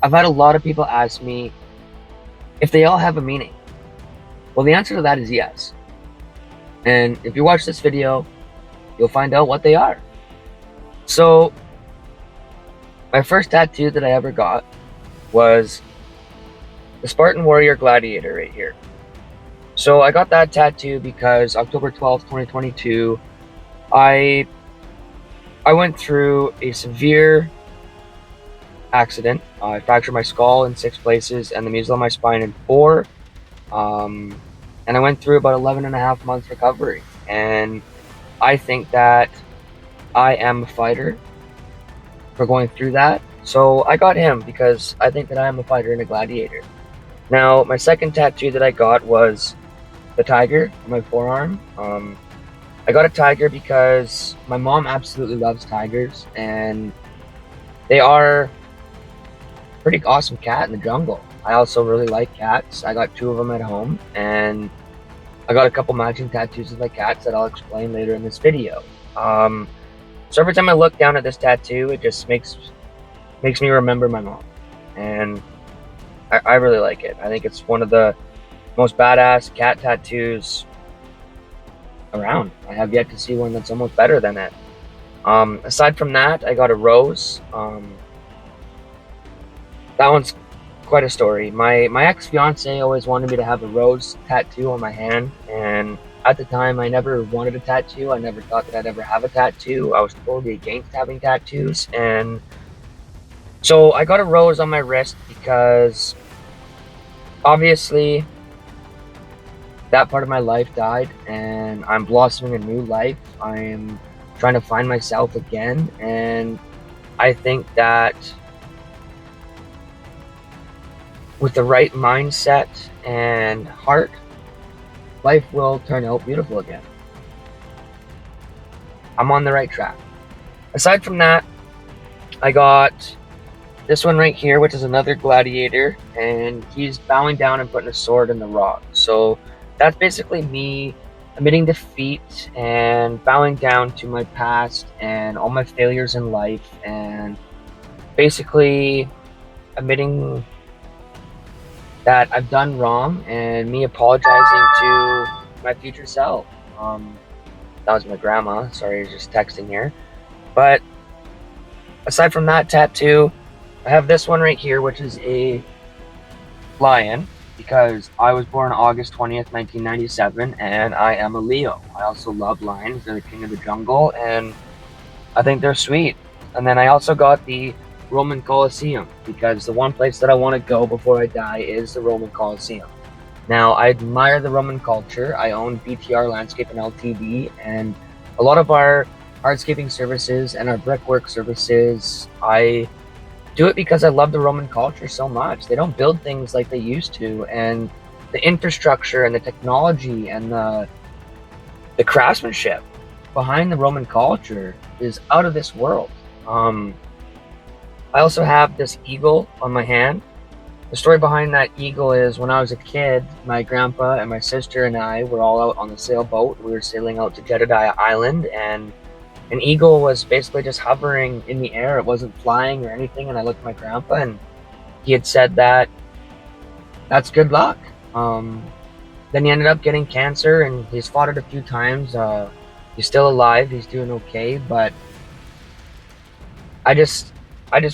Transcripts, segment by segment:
I've had a lot of people ask me if they all have a meaning. Well, the answer to that is yes. And if you watch this video, you'll find out what they are. So, my first tattoo that I ever got was the Spartan Warrior Gladiator right here. So I got that tattoo because October 12th, 2022, I went through a severe accident. I fractured my skull in 6 places and the meniscus on my spine in 4. And I went through about 11 and a half months recovery. And I think that I am a fighter for going through that. So I got him because I think that I am a fighter and a gladiator. Now, my second tattoo that I got was the tiger on my forearm. I got a tiger because my mom absolutely loves tigers, and they are a pretty awesome cat in the jungle. I also really like cats. I got 2 of them at home, and I got a couple matching tattoos of my cats that I'll explain later in this video. So every time I look down at this tattoo, it just makes me remember my mom, and I really like it. I think it's one of the most badass cat tattoos around. I have yet to see one that's almost better than it. Aside from that, I got a rose. That one's quite a story. My ex-fiance always wanted me to have a rose tattoo on my hand, and at the time I never wanted a tattoo. I never thought that I'd ever have a tattoo. I was totally against having tattoos, and so I got a rose on my wrist because obviously that part of my life died, and I'm blossoming a new life. I am trying to find myself again, and I think that with the right mindset and heart, life will turn out beautiful again. I'm on the right track. Aside from that, I got this one right here, which is another gladiator, and he's bowing down and putting a sword in the rock. So that's basically me admitting defeat and bowing down to my past and all my failures in life, and basically admitting that I've done wrong and me apologizing to my future self. That was my grandma. Sorry, I was just texting here. But aside from that tattoo, I have this one right here, which is a lion, because I was born August 20th, 1997, and I am a Leo. I also love lions. They're the king of the jungle, and I think they're sweet. And then I also got the Roman Colosseum, because the one place that I want to go before I die is the Roman Colosseum. Now, I admire the Roman culture. I own BTR Landscape and LTD, and a lot of our hardscaping services and our brickwork services, I do it because I love the Roman culture so much. They don't build things like they used to, and the infrastructure and the technology and the craftsmanship behind the Roman culture is out of this world. I also have this eagle on my hand. The story behind that eagle is when I was a kid, my grandpa and my sister and I were all out on the sailboat. We were sailing out to Jedediah Island, and an eagle was basically just hovering in the air. It wasn't flying or anything, and I looked at my grandpa, and he had said that that's good luck. Then he ended up getting cancer, and he's fought it a few times. He's still alive. He's doing okay, but I just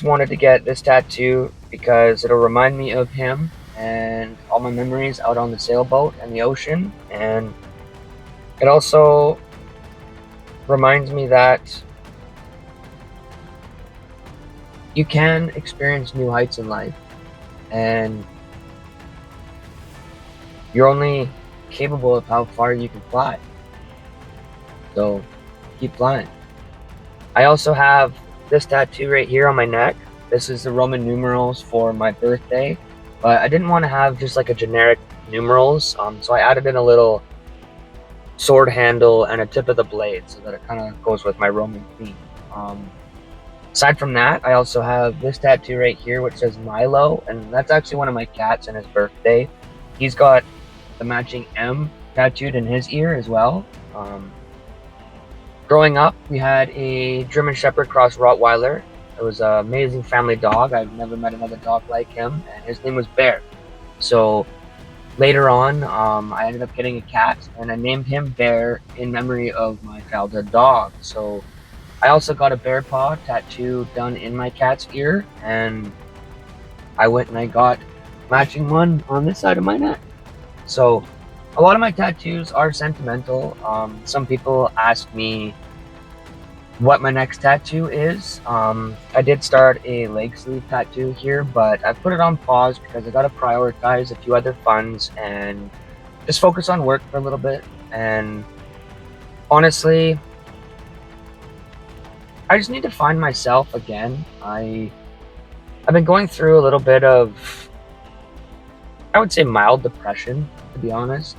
wanted to get this tattoo because it'll remind me of him and all my memories out on the sailboat and the ocean, and it also reminds me that you can experience new heights in life, and you're only capable of how far you can fly. So keep flying. I also have this tattoo right here on my neck. This is the Roman numerals for my birthday, but I didn't want to have just like a generic numerals, so I added in a little sword handle and a tip of the blade so that it kind of goes with my Roman theme. Aside from that, I also have this tattoo right here which says Milo, and that's actually one of my cats and his birthday. He's got the matching M tattooed in his ear as well. Growing up, we had a German Shepherd cross Rottweiler, It was an amazing family dog. I've never met another dog like him, and his name was Bear. So later on, I ended up getting a cat, and I named him Bear in memory of my childhood dog. So I also got a bear paw tattoo done in my cat's ear, and I went and I got matching one on this side of my neck. So a lot of my tattoos are sentimental. Some people ask me what my next tattoo is. I did start a leg sleeve tattoo here, but I put it on pause because I got to prioritize a few other funds and just focus on work for a little bit. And honestly, I just need to find myself again. I've been going through a little bit of, I would say, mild depression, to be honest.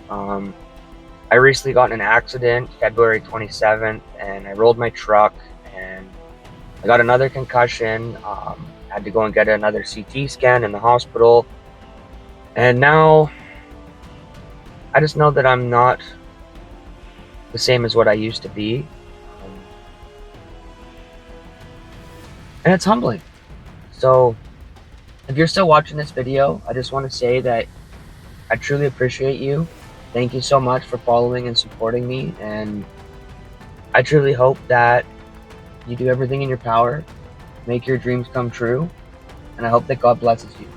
I recently got in an accident February 27th, and I rolled my truck, and I got another concussion. Had to go and get another CT scan in the hospital, and now I just know that I'm not the same as what I used to be, um, and it's humbling. So, if you're still watching this video, I just want to say that I truly appreciate you. Thank you so much for following and supporting me, and I truly hope that you do everything in your power, make your dreams come true, and I hope that God blesses you.